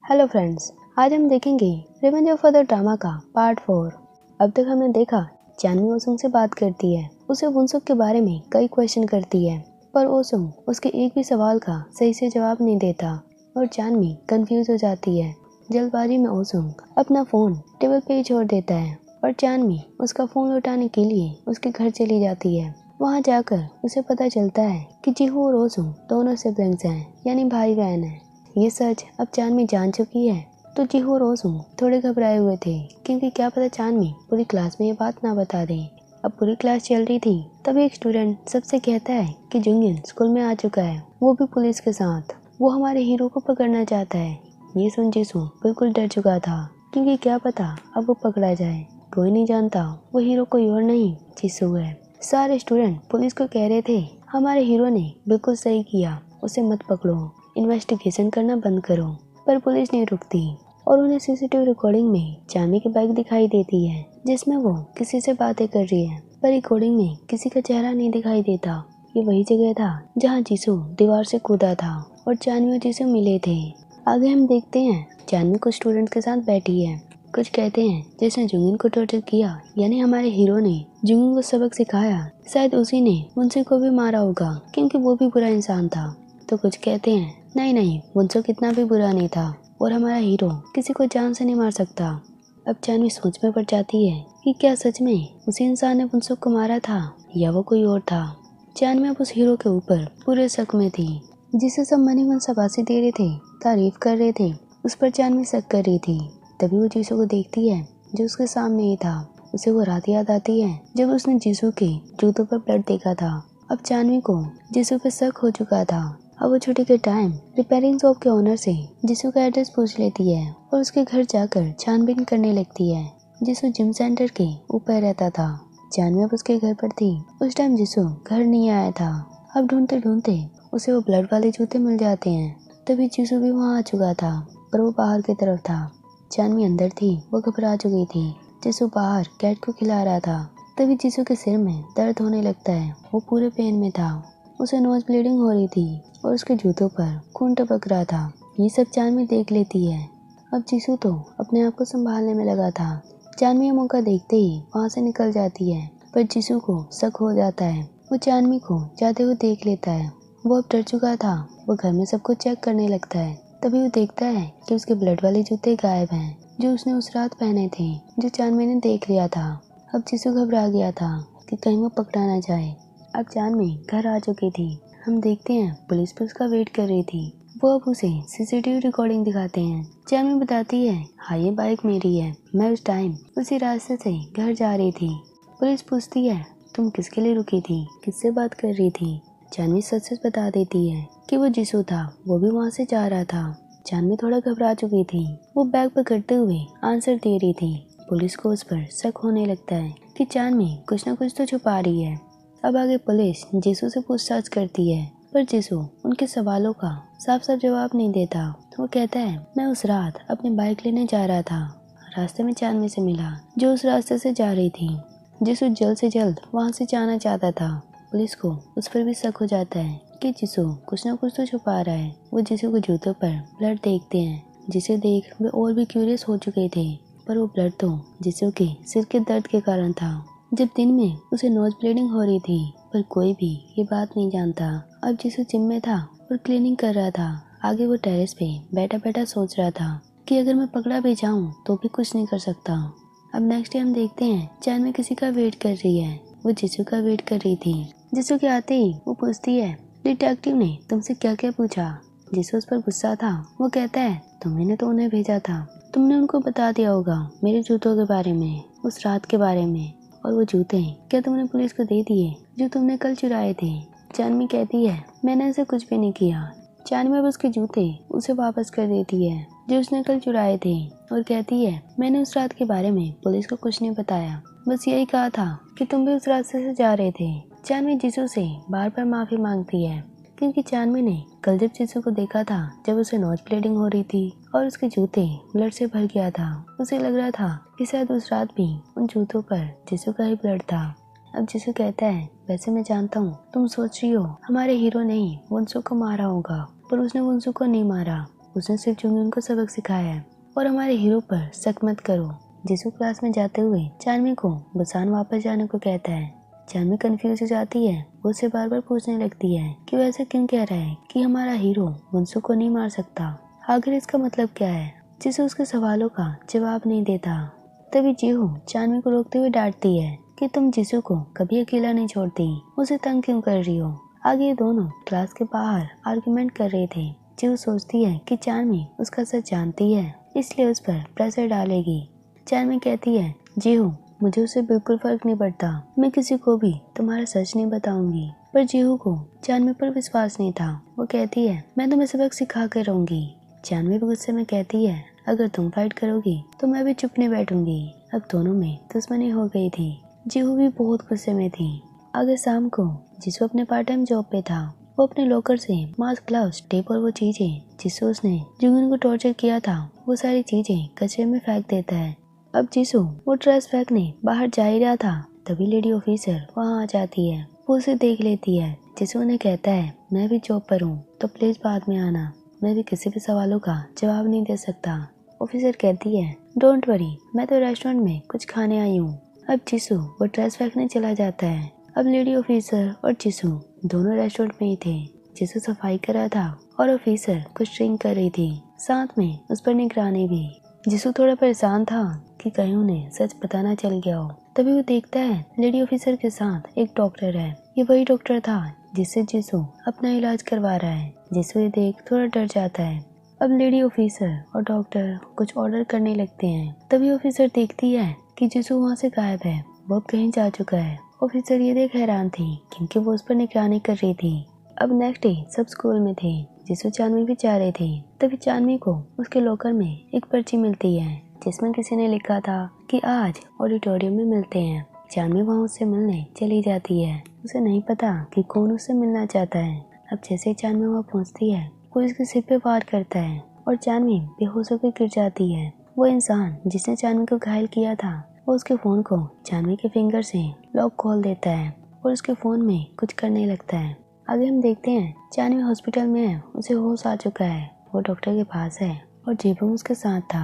Hello friends, आज हम देखेंगे रिवेंज ऑफ द ड्रामा का पार्ट 4। अब तक हमने देखा चानमी ओसुंग से बात करती है, उसे वुनसुक के बारे में कई क्वेश्चन करती है, पर ओसुंग उसके एक भी सवाल का सही से जवाब नहीं देता और चानमी कंफ्यूज हो जाती है। जल्दबाजी में ओसुंग अपना फोन टेबल पे ही छोड़ देता है और चानमी उसका फोन लौटाने के लिए उसके घर चली जाती है। वहाँ जाकर उसे पता चलता है कि जीहू और ओसुंग दोनों सिबलिंग्स हैं, यानी भाई बहन हैं। ये सच अब चानमी जान चुकी है तो जीहू और ओसुंग थोड़े घबराए हुए थे, क्योंकि क्या पता चानमी पूरी क्लास में ये बात ना बता दे। अब पूरी क्लास चल रही थी, तभी एक स्टूडेंट सबसे कहता है कि जुंगिन स्कूल में आ चुका है, वो भी पुलिस के साथ। वो हमारे हीरो को पकड़ना चाहता है। ये सुन जीसू बिल्कुल डर चुका था, क्योंकि क्या पता अब वो पकड़ा जाए। कोई नहीं जानता वो हीरो कोई और नहीं जीसू है। सारे स्टूडेंट पुलिस को कह रहे थे हमारे हीरो ने बिल्कुल सही किया, उसे मत पकड़ो, इन्वेस्टिगेशन करना बंद करो। पर पुलिस नहीं रुकती और उन्हें सीसीटीवी रिकॉर्डिंग में चानमी की बाइक दिखाई देती है, जिसमें वो किसी से बातें कर रही है, पर रिकॉर्डिंग में किसी का चेहरा नहीं दिखाई देता। ये वही जगह था जहाँ जीसू दीवार से कूदा था और चानमी और जीसू मिले थे। आगे हम देखते हैं चानमी कुछ स्टूडेंट्स के साथ बैठी है। कुछ कहते हैं जिसने जुंगिन को टॉर्चर किया, यानी हमारे हीरो ने जुंगिन को सबक सिखाया, शायद उसी ने मुंशी को भी मारा होगा, क्योंकि वो भी बुरा इंसान था। तो कुछ कहते हैं नहीं, वुनसुक कितना भी बुरा नहीं था और हमारा हीरो किसी को जान से नहीं मार सकता। अब चानवी सोच में पड़ जाती है कि क्या सच में उसी इंसान ने वुनसुक को मारा था या वो कोई और था। चानवी अब उस हीरो के ऊपर पूरे शक में थी, जिसे सब मनी मन शाबाशी दे रहे थे, तारीफ कर रहे थे, उस पर चानवी शक कर रही थी। तभी वो जीसू को देखती है जो उसके सामने ही था। उसे वो रात याद आती है जब उसने जीसू के जूतों पर ब्लड देखा था। अब चानवी को जीसू पे शक हो चुका था। अब वो छुट्टी के टाइम रिपेयरिंग शॉप के ओनर से जीसू का एड्रेस पूछ लेती है और उसके घर जाकर छानबीन करने लगती है। जीसू जिम सेंटर के ऊपर रहता था। चानवी अब उसके घर पर थी। उस टाइम जीसू घर नहीं आया था। अब ढूंढते ढूंढते उसे वो ब्लड वाले जूते मिल जाते हैं। तभी जीसू भी वहाँ आ चुका था, पर वो बाहर की तरफ था। चानवी अंदर थी, वो घबरा चुकी थी। जीसू बाहर कैट को खिला रहा था। तभी जीसू के सिर में दर्द होने लगता है, वो पूरे पेन में था। उसे नोज ब्लीडिंग हो रही थी और उसके जूतों पर खून टपक रहा था। ये सब चानवी देख लेती है। अब जीसू तो अपने आप को संभालने में लगा था। चानवी ये मौका देखते ही वहाँ से निकल जाती है, पर जीसू को शक हो जाता है। वो चानवी को जाते हुए देख लेता है। वो अब डर चुका था। वो घर में सब कुछ चेक करने लगता है। तभी वो देखता है कि उसके ब्लड वाले जूते गायब हैं, जो उसने उस रात पहने थे, जो चानवी ने देख लिया था। अब जीसू घबरा गया था कि कहीं वो पकड़ा ना जाए। अब चानवी घर आ चुकी थी। हम देखते हैं पुलिस भी उसका वेट कर रही थी। वो अब उसे सीसीटीवी रिकॉर्डिंग दिखाते हैं। चानवी बताती है हाँ ये बाइक मेरी है, मैं उस टाइम उसी रास्ते से घर जा रही थी। पुलिस पूछती है तुम किसके लिए रुकी थी, किससे बात कर रही थी। चानवी सच सच बता देती है कि वो जीसू था, वो भी वहाँ से जा रहा था। चानवी थोड़ा घबरा चुकी थी। वो बैग पकड़ते हुए आंसर दे रही थी। पुलिस को उस पर शक होने लगता है कि चानवी कुछ न कुछ तो छुपा रही है। अब आगे पुलिस जीसू से पूछताछ करती है, पर जीसू उनके सवालों का साफ साफ जवाब नहीं देता। वो कहता है मैं उस रात अपनी बाइक लेने जा रहा था, रास्ते में चानवी से मिला जो उस रास्ते से जा रही थी। जीसू जल्द से जल्द वहाँ से जाना चाहता था। पुलिस को उस पर भी शक हो जाता है कि जीसू कुछ न कुछ तो छुपा रहा है। वो जीसू के जूतों पर ब्लड देखते हैं, जिसे देख वे और भी क्यूरियस हो चुके थे, पर वो ब्लड तो जीसू के सिर के दर्द के कारण था। जब दिन में उसे नोज ब्लीडिंग हो रही थी, पर कोई भी ये बात नहीं जानता। अब जीसू जिम में था और क्लीनिंग कर रहा था। आगे वो टेरेस पे बैठा बैठा सोच रहा था कि अगर मैं पकड़ा भी जाऊं तो भी कुछ नहीं कर सकता। अब नेक्स्ट डे हम देखते हैं चानवी किसी का वेट कर रही है। वो जीसू का वेट कर रही थी। जीसू के आते ही वो पूछती है डिटेक्टिव ने तुमसे क्या क्या पूछा। जीसू उस पर गुस्सा था। वो कहता है तुमने तो उन्हें भेजा था, तुमने उनको बता दिया होगा मेरे जूतों के बारे में, उस रात के बारे में। और वो जूते क्या तुमने पुलिस को दे दिए जो तुमने कल चुराए थे। चानवी कहती है मैंने ऐसा कुछ भी नहीं किया। चानवी अब उसके जूते उसे वापस कर देती है जो उसने कल चुराए थे और कहती है मैंने उस रात के बारे में पुलिस को कुछ नहीं बताया, बस यही कहा था कि तुम भी उस रास्ते से जा रहे थे। चानवी जीसू से बार बार माफी मांगती है, क्योंकि चानवी ने कल जब जीसू को देखा था जब उसे नोज ब्लीडिंग हो रही थी और उसके जूते ब्लड से भर गया था, उसे लग रहा था कि शायद उस रात भी उन जूतों पर जीसू का ही ब्लड था। अब जीसू कहता है वैसे मैं जानता हूँ तुम सोच रही हो हमारे हीरो ने ही वुनसुक को मारा होगा, पर उसने वुनसुक को नहीं मारा। उसने सिर्फ जुंगन को सबक सिखाया है और हमारे हीरो पर शक मत करो। जिसू क्लास में जाते हुए चानवी को बुसान वापस जाने को कहता है। चानवी कंफ्यूज हो जाती है। वो उसे बार बार पूछने लगती है कि वो ऐसा क्यों कह रहा है कि हमारा हीरो वंसु को नहीं मार सकता। आखिर इसका मतलब क्या है? जिसू उसके सवालों का जवाब नहीं देता। तभी जीहू चानवी को रोकते हुए डांटती है कि तुम जिसू को कभी अकेला नहीं छोड़ती, उसे तंग क्यों कर रही हो। आगे ये दोनों क्लास के बाहर आर्गुमेंट कर रहे थे। जीहू सोचती है कि चानवी उसका सच जानती है, इसलिए उस पर प्रेशर डालेगी। चानवी कहती है, जीहू मुझे उससे बिल्कुल फर्क नहीं पड़ता, मैं किसी को भी तुम्हारा सच नहीं बताऊंगी। पर जीहू को चानवी पर विश्वास नहीं था। वो कहती है, मैं तुम्हें सबक सिखा कर रहूंगी। चानवी भी गुस्से में कहती है, अगर तुम फाइट करोगी तो मैं भी चुप नहीं बैठूंगी। अब दोनों में दुश्मनी हो गई थी। जीहू भी बहुत गुस्से में थी। आगे शाम को जिसू अपने पार्ट टाइम जॉब पे था। वो अपने लॉकर से मास्क, ग्लव्स, टेप और वो चीजें जिससे उसने जुंगन को टॉर्चर किया था, वो सारी चीजें कचरे में फेंक देता है। अब जिसू वो ट्रेस फेंकने बाहर जा ही रहा था, तभी लेडी ऑफिसर वहाँ आ जाती है। वो उसे देख लेती है। जिसू उन्हें कहता है, मैं भी जॉब पर हूँ तो प्लीज बाद में आना, मैं भी किसी भी सवालों का जवाब नहीं दे सकता। ऑफिसर कहती है, डोंट वरी, मैं तो रेस्टोरेंट में कुछ खाने आई हूँ। अब जिसू वो ट्रेस फेंकने चला जाता है। अब लेडी ऑफिसर और जिसू दोनों रेस्टोरेंट में ही थे। जिसू सफाई कर रहा था और ऑफिसर कुछ ड्रिंक कर रही थी, साथ में उस पर निगरानी भी। जिसू थोड़ा परेशान था कि कहीं उन्हें सच पता ना चल गया हो। तभी वो देखता है लेडी ऑफिसर के साथ एक डॉक्टर है। ये वही डॉक्टर था जिससे जिसू अपना इलाज करवा रहा है। जिसू ये देख थोड़ा डर जाता है। अब लेडी ऑफिसर और डॉक्टर कुछ ऑर्डर करने लगते हैं। तभी ऑफिसर देखती है कि जिसू वहाँ से गायब है, वो अब कहीं जा चुका है। ऑफिसर ये देख हैरान थी क्योंकि वो उस पर निगरानी कर रही थी। अब नेक्स्ट डे सब स्कूल में थे। जिसू चानवी भी जा रहे थे। तभी चानवी को उसके लॉकर में एक पर्ची मिलती है जिसमें किसी ने लिखा था कि आज ऑडिटोरियम में मिलते हैं। चानवी वहाँ उससे मिलने चली जाती है। उसे नहीं पता कि कौन उससे मिलना चाहता है। अब जैसे चानवी वहाँ पहुँचती है, कोई उसके सिर पे वार करता है और चानवी बेहोश होकर गिर जाती है। वो इंसान जिसने चानवी को घायल किया था, वो उसके फोन को चानवी के फिंगर से लॉक खोल देता है और उसके फोन में कुछ करने लगता है। आगे हम देखते हैं चानवी हॉस्पिटल में है, उसे होश आ चुका है, वो डॉक्टर के पास है और जेबम उसके साथ था।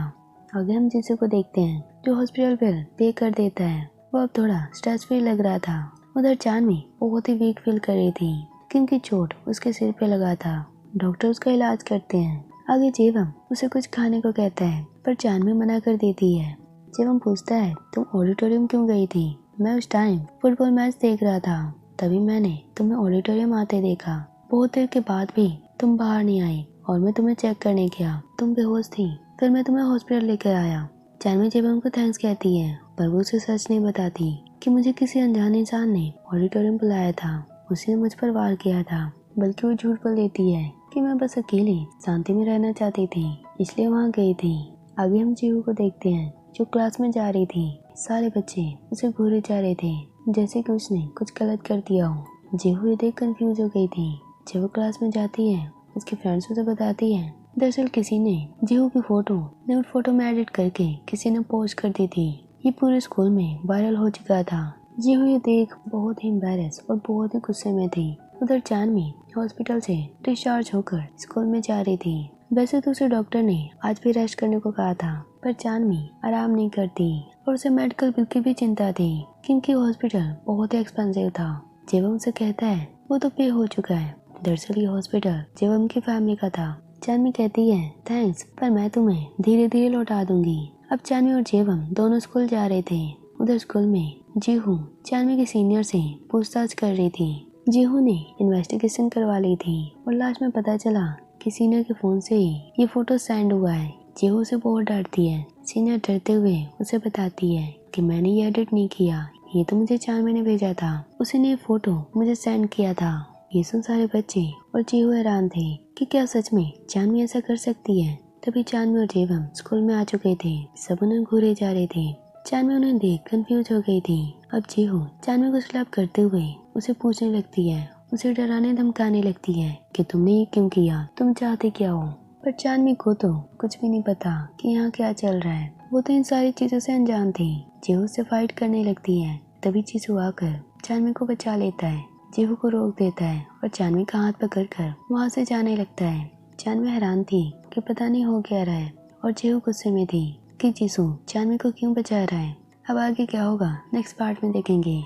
आगे हम जिसू को देखते हैं जो हॉस्पिटल बिल पे कर देता है। वो अब थोड़ा स्ट्रेस फ्री लग रहा था। उधर चानवी बहुत ही वीक फील कर रही थी क्योंकि चोट उसके सिर पे लगा था। डॉक्टर उसका इलाज करते हैं। आगे जेबम उसे कुछ खाने को कहता है पर चानवी मना कर देती है। जेबम पूछता है, तुम ऑडिटोरियम क्यों गई थी? मैं उस टाइम फुटबॉल मैच देख रहा था, तभी मैंने तुम्हें ऑडिटोरियम आते देखा। बहुत देर के बाद भी तुम बाहर नहीं आई और मैं तुम्हें चेक करने गया, तुम बेहोश थी, फिर मैं तुम्हें हॉस्पिटल लेकर आया। चानवी जेबम को थैंक्स कहती है पर वो उसे सच नहीं बताती कि मुझे किसी अनजान इंसान ने ऑडिटोरियम बुलाया था, उसने मुझ पर वार किया था। बल्कि वो झूठ बोल देती है कि मैं बस अकेले शांति में रहना चाहती थी, इसलिए वहाँ गई थी। आगे हम जीहू को देखते हैं जो क्लास में जा रही थी। सारे बच्चे उसे घूरे जा रहे थे जैसे कि उसने कुछ गलत कर दिया हो। जीहू ये देख कंफ्यूज हो गई थी। जब वो क्लास में जाती है, उसके फ्रेंड्स उसे बताती है दरअसल किसी ने जीहू की फोटो न्यूड फोटो में एडिट करके किसी ने पोस्ट कर दी थी। ये पूरे स्कूल में वायरल हो चुका था। जीहू ये देख बहुत ही एम्बैरेस और बहुत ही गुस्से में थी। उधर चानवी हॉस्पिटल से डिस्चार्ज होकर स्कूल में जा रही थी। वैसे तो उसे डॉक्टर ने आज भी रेस्ट करने को कहा था, पर चानवी आराम नहीं करती और उसे मेडिकल बिल की भी चिंता थी क्योंकि हॉस्पिटल बहुत ही एक्सपेंसिव था। जेवम उसे कहता है वो तो पे हो चुका है। दरअसल ये हॉस्पिटल जेवम की फैमिली का था। चानवी कहती है थैंक्स, पर मैं तुम्हें धीरे धीरे लौटा दूंगी। अब चानवी और जेवम दोनों स्कूल जा रहे थे। उधर स्कूल में जीहू चानवी के सीनियर से पूछताछ कर रही थी। जीहू ने इन्वेस्टिगेशन करवा ली थी और लास्ट में पता चला कि सीनियर के फोन से ही ये फोटो सेंड हुआ है। जीहू उसे बहुत डांटती है। सीनियर डरते हुए उसे बताती है कि मैंने ये एडिट नहीं किया, ये तो मुझे चानवी ने भेजा था, उसी ने ये फोटो मुझे सेंड किया था। ये सुन सारे बच्चे और जीहू हैरान थे कि क्या सच में चानवी ऐसा कर सकती है। तभी चानवी और जेवम स्कूल में आ चुके थे। सब उन्हें घूरे जा रहे थे। चानवी उन्हें देख कंफ्यूज हो गई थी। अब जीहू चानवी को स्लैप करते हुए उसे पूछने लगती है, उसे डराने धमकाने लगती है कि तुमने ये क्यों किया, तुम चाहते क्या हो। पर चानवी को तो कुछ भी नहीं पता कि यहाँ क्या चल रहा है। वो तो इन सारी चीजों से अनजान थी। जीहू से फाइट करने लगती है। तभी जीसू आकर चानवी को बचा लेता है, जीहू को रोक देता है और चानवी का हाथ पकड़कर वहाँ से जाने लगता है। चानवी हैरान थी कि पता नहीं हो क्या रहा है और जेहू गुस्से में थी कि जीसू चानवी को क्यों बचा रहा है। अब आगे क्या होगा नेक्स्ट पार्ट में देखेंगे।